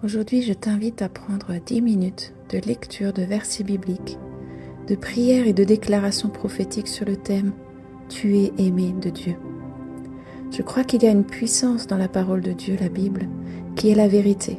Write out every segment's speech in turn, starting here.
Aujourd'hui, je t'invite à prendre 10 minutes de lecture de versets bibliques, de prières et de déclarations prophétiques sur le thème « Tu es aimé de Dieu ». Je crois qu'il y a une puissance dans la parole de Dieu, la Bible, qui est la vérité.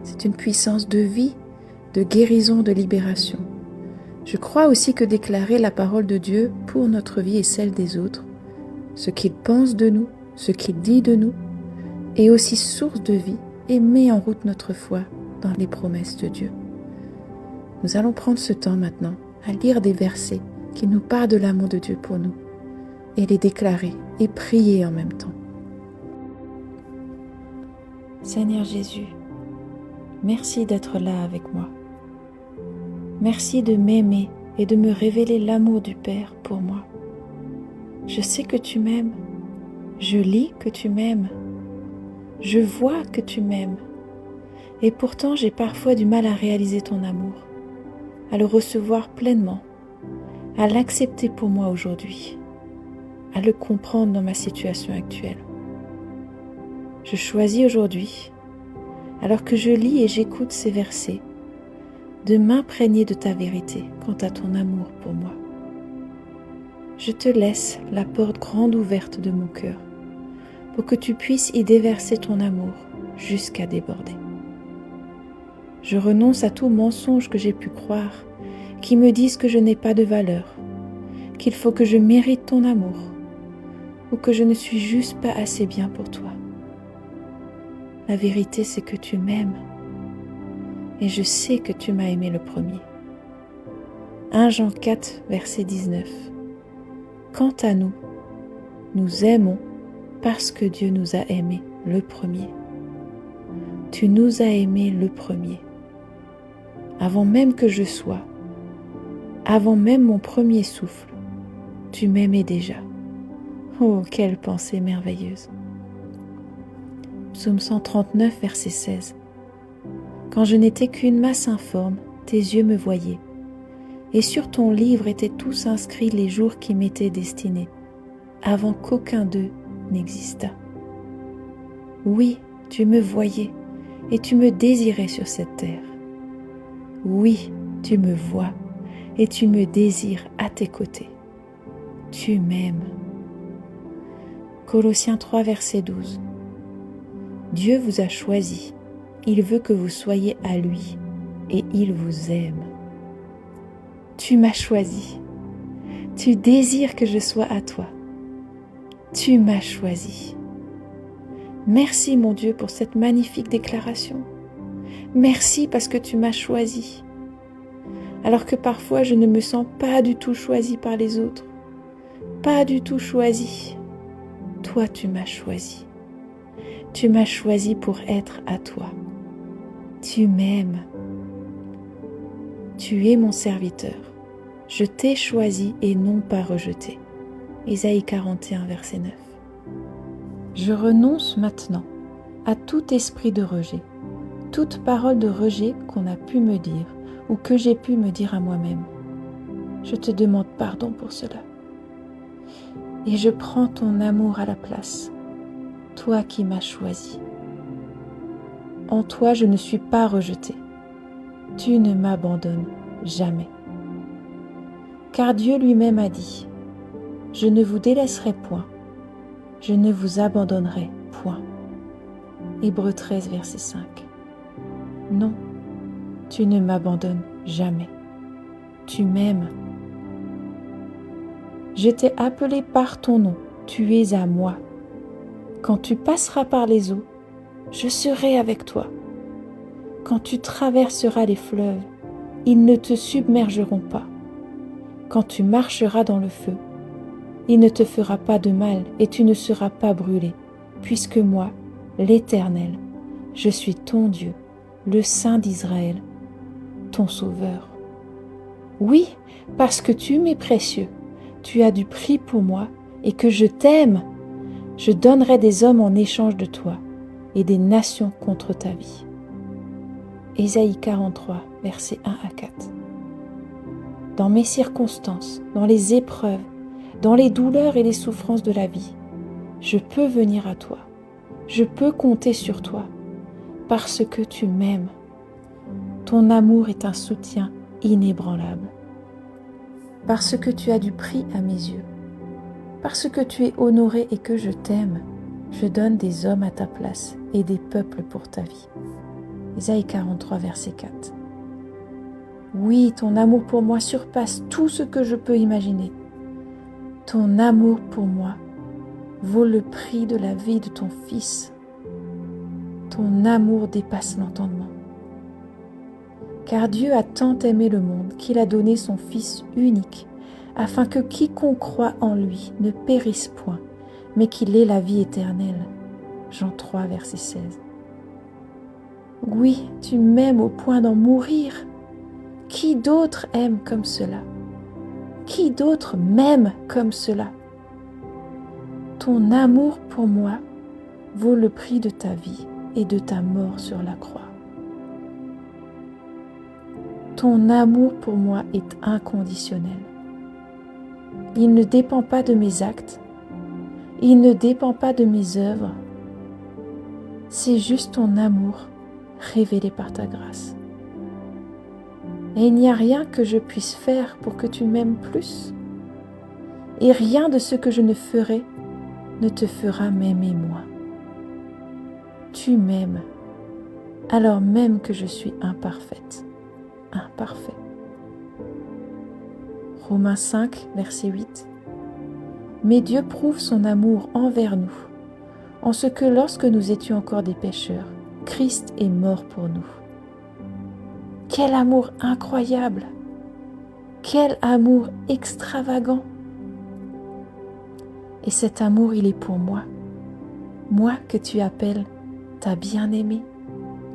C'est une puissance de vie, de guérison, de libération. Je crois aussi que déclarer la parole de Dieu pour notre vie et celle des autres, ce qu'il pense de nous, ce qu'il dit de nous, est aussi source de vie et met en route notre foi dans les promesses de Dieu. Nous allons prendre ce temps maintenant à lire des versets qui nous parlent de l'amour de Dieu pour nous et les déclarer et prier en même temps. Seigneur Jésus, merci d'être là avec moi. Merci de m'aimer et de me révéler l'amour du Père pour moi. Je sais que tu m'aimes, je lis que tu m'aimes, je vois que tu m'aimes, et pourtant j'ai parfois du mal à réaliser ton amour, à le recevoir pleinement, à l'accepter pour moi aujourd'hui, à le comprendre dans ma situation actuelle. Je choisis aujourd'hui, alors que je lis et j'écoute ces versets, de m'imprégner de ta vérité quant à ton amour pour moi. Je te laisse la porte grande ouverte de mon cœur pour que tu puisses y déverser ton amour jusqu'à déborder. Je renonce à tout mensonge que j'ai pu croire, qui me disent que je n'ai pas de valeur, qu'il faut que je mérite ton amour ou que je ne suis juste pas assez bien pour toi. La vérité, c'est que tu m'aimes et je sais que tu m'as aimé le premier. 1 Jean 4, verset 19. Quant à nous, nous aimons parce que Dieu nous a aimés le premier. Tu nous as aimés le premier. Avant même que je sois, avant même mon premier souffle, tu m'aimais déjà. Oh, quelle pensée merveilleuse! Psaume 139, verset 16. Quand je n'étais qu'une masse informe, tes yeux me voyaient, et sur ton livre étaient tous inscrits les jours qui m'étaient destinés, avant qu'aucun d'eux n'existât. Oui, tu me voyais, et tu me désirais sur cette terre. Oui, tu me vois, et tu me désires à tes côtés. Tu m'aimes. Colossiens 3, verset 12. Dieu vous a choisi, il veut que vous soyez à lui, et il vous aime. Tu m'as choisi, tu désires que je sois à toi. Tu m'as choisi. Merci mon Dieu pour cette magnifique déclaration. Merci parce que tu m'as choisi. Alors que parfois je ne me sens pas du tout choisi par les autres, pas du tout choisi. Toi tu m'as choisi. Tu m'as choisi pour être à toi. Tu m'aimes. Tu es mon serviteur. Je t'ai choisi et non pas rejeté. Ésaïe 41, verset 9. Je renonce maintenant à tout esprit de rejet, toute parole de rejet qu'on a pu me dire ou que j'ai pu me dire à moi-même. Je te demande pardon pour cela. Et je prends ton amour à la place, toi qui m'as choisi. En toi, je ne suis pas rejeté. Tu ne m'abandonnes jamais. Car Dieu lui-même a dit, « Je ne vous délaisserai point, je ne vous abandonnerai point. » Hébreux 13, verset 5. Non, tu ne m'abandonnes jamais. Tu m'aimes. Je t'ai appelé par ton nom, tu es à moi. Quand tu passeras par les eaux, je serai avec toi. Quand tu traverseras les fleuves, ils ne te submergeront pas. Quand tu marcheras dans le feu, il ne te fera pas de mal et tu ne seras pas brûlé, puisque moi, l'Éternel, je suis ton Dieu, le Saint d'Israël, ton Sauveur. Oui, parce que tu m'es précieux, tu as du prix pour moi et que je t'aime, je donnerai des hommes en échange de toi et des nations contre ta vie. Ésaïe 43, versets 1 à 4. Dans mes circonstances, dans les épreuves, dans les douleurs et les souffrances de la vie, je peux venir à toi, je peux compter sur toi, parce que tu m'aimes. Ton amour est un soutien inébranlable. Parce que tu as du prix à mes yeux, parce que tu es honoré et que je t'aime, je donne des hommes à ta place et des peuples pour ta vie. Ésaïe 43, verset 4. Oui, ton amour pour moi surpasse tout ce que je peux imaginer. Ton amour pour moi vaut le prix de la vie de ton Fils. Ton amour dépasse l'entendement. Car Dieu a tant aimé le monde qu'il a donné son Fils unique, afin que quiconque croit en lui ne périsse point, mais qu'il ait la vie éternelle. Jean 3, verset 16. Oui, tu m'aimes au point d'en mourir. Qui d'autre aime comme cela? Qui d'autre m'aime comme cela? Ton amour pour moi vaut le prix de ta vie et de ta mort sur la croix. Ton amour pour moi est inconditionnel. Il ne dépend pas de mes actes, il ne dépend pas de mes œuvres. C'est juste ton amour révélé par ta grâce. Et il n'y a rien que je puisse faire pour que tu m'aimes plus. Et rien de ce que je ne ferai ne te fera m'aimer moins. Tu m'aimes, alors même que je suis imparfaite. Imparfait. Romains 5, verset 8. Mais Dieu prouve son amour envers nous, en ce que lorsque nous étions encore des pécheurs, Christ est mort pour nous. Quel amour incroyable! Quel amour extravagant! Et cet amour, il est pour moi. Moi que tu appelles ta bien-aimée,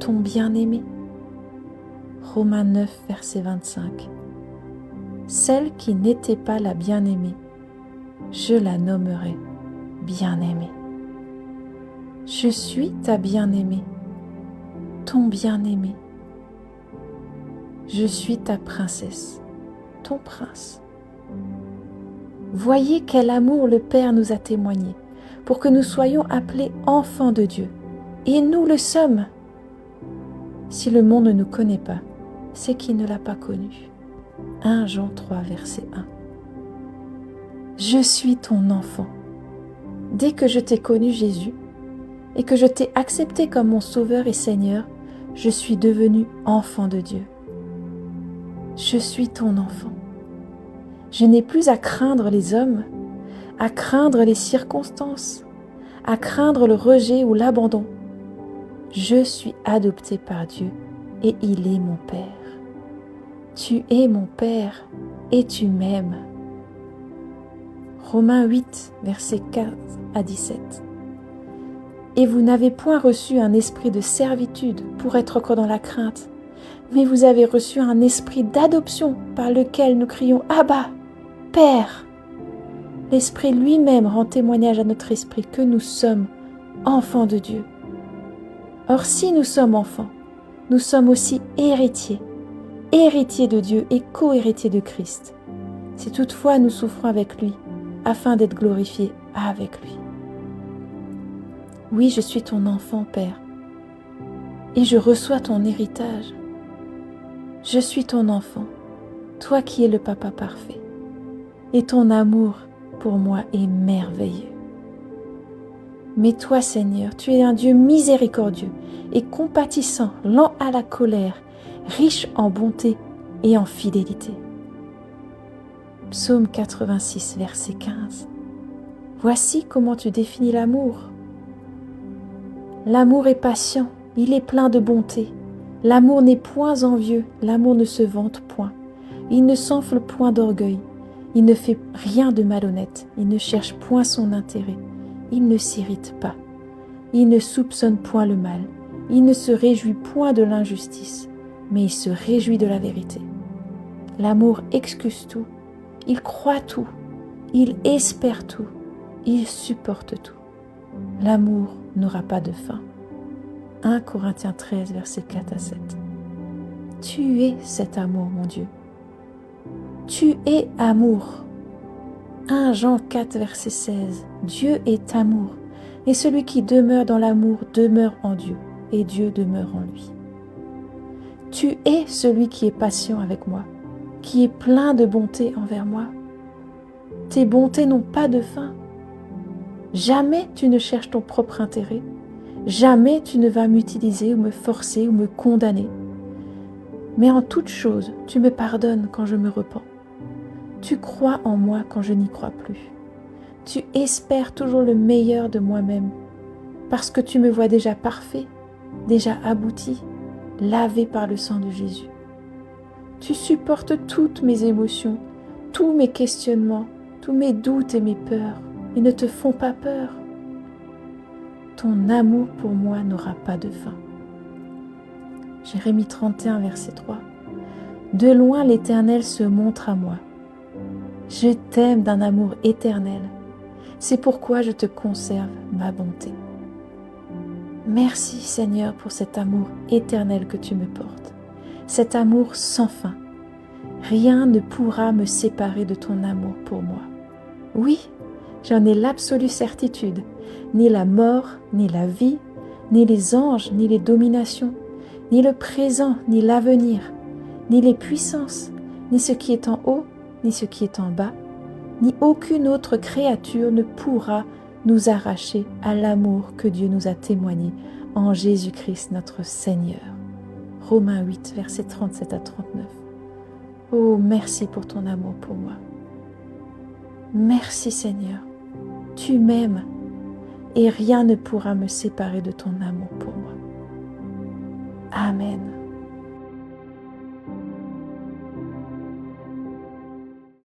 ton bien-aimé. Romains 9, verset 25. Celle qui n'était pas la bien-aimée, je la nommerai bien-aimée. Je suis ta bien-aimée, ton bien-aimé. Je suis ta princesse, ton prince. Voyez quel amour le Père nous a témoigné, pour que nous soyons appelés enfants de Dieu. Et nous le sommes. Si le monde ne nous connaît pas, c'est qu'il ne l'a pas connu. 1 Jean 3, verset 1. Je suis ton enfant. Dès que je t'ai connu, Jésus, et que je t'ai accepté comme mon Sauveur et Seigneur, je suis devenu enfant de Dieu. Je suis ton enfant. Je n'ai plus à craindre les hommes, à craindre les circonstances, à craindre le rejet ou l'abandon. Je suis adopté par Dieu et il est mon Père. Tu es mon Père et tu m'aimes. Romains 8, versets 15 à 17. Et vous n'avez point reçu un esprit de servitude pour être encore dans la crainte, mais vous avez reçu un esprit d'adoption par lequel nous crions « Abba, Père !» L'Esprit lui-même rend témoignage à notre esprit que nous sommes enfants de Dieu. Or, si nous sommes enfants, nous sommes aussi héritiers, héritiers de Dieu et co-héritiers de Christ. Si toutefois nous souffrons avec lui, afin d'être glorifiés avec lui. Oui, je suis ton enfant, Père, et je reçois ton héritage. Je suis ton enfant, toi qui es le papa parfait, et ton amour pour moi est merveilleux. Mais toi, Seigneur, tu es un Dieu miséricordieux et compatissant, lent à la colère, riche en bonté et en fidélité. Psaume 86, verset 15. Voici comment tu définis l'amour. L'amour est patient, il est plein de bonté. L'amour n'est point envieux, l'amour ne se vante point. Il ne s'enfle point d'orgueil, il ne fait rien de malhonnête, il ne cherche point son intérêt, il ne s'irrite pas, il ne soupçonne point le mal, il ne se réjouit point de l'injustice, mais il se réjouit de la vérité. L'amour excuse tout, il croit tout, il espère tout, il supporte tout. L'amour n'aura pas de fin. 1 Corinthiens 13, versets 4 à 7. Tu es cet amour, mon Dieu. Tu es amour. 1 Jean 4, verset 16. Dieu est amour, et celui qui demeure dans l'amour demeure en Dieu, et Dieu demeure en lui. Tu es celui qui est patient avec moi, qui est plein de bonté envers moi. Tes bontés n'ont pas de fin. Jamais tu ne cherches ton propre intérêt. Jamais tu ne vas m'utiliser ou me forcer ou me condamner. Mais en toute chose, tu me pardonnes quand je me repens. Tu crois en moi quand je n'y crois plus. Tu espères toujours le meilleur de moi-même, parce que tu me vois déjà parfait, déjà abouti, lavé par le sang de Jésus. Tu supportes toutes mes émotions, tous mes questionnements, tous mes doutes et mes peurs. Ils ne te font pas peur. Ton amour pour moi n'aura pas de fin. Jérémie 31, verset 3. De loin l'Éternel se montre à moi. Je t'aime d'un amour éternel. C'est pourquoi je te conserve ma bonté. Merci Seigneur pour cet amour éternel que tu me portes, cet amour sans fin. Rien ne pourra me séparer de ton amour pour moi. Oui, j'en ai l'absolue certitude. Ni la mort, ni la vie, ni les anges, ni les dominations, ni le présent, ni l'avenir, ni les puissances, ni ce qui est en haut, ni ce qui est en bas, ni aucune autre créature ne pourra nous arracher à l'amour que Dieu nous a témoigné en Jésus-Christ notre Seigneur. Romains 8, versets 37 à 39. Oh, merci pour ton amour pour moi. Merci Seigneur, tu m'aimes et rien ne pourra me séparer de ton amour pour moi. Amen.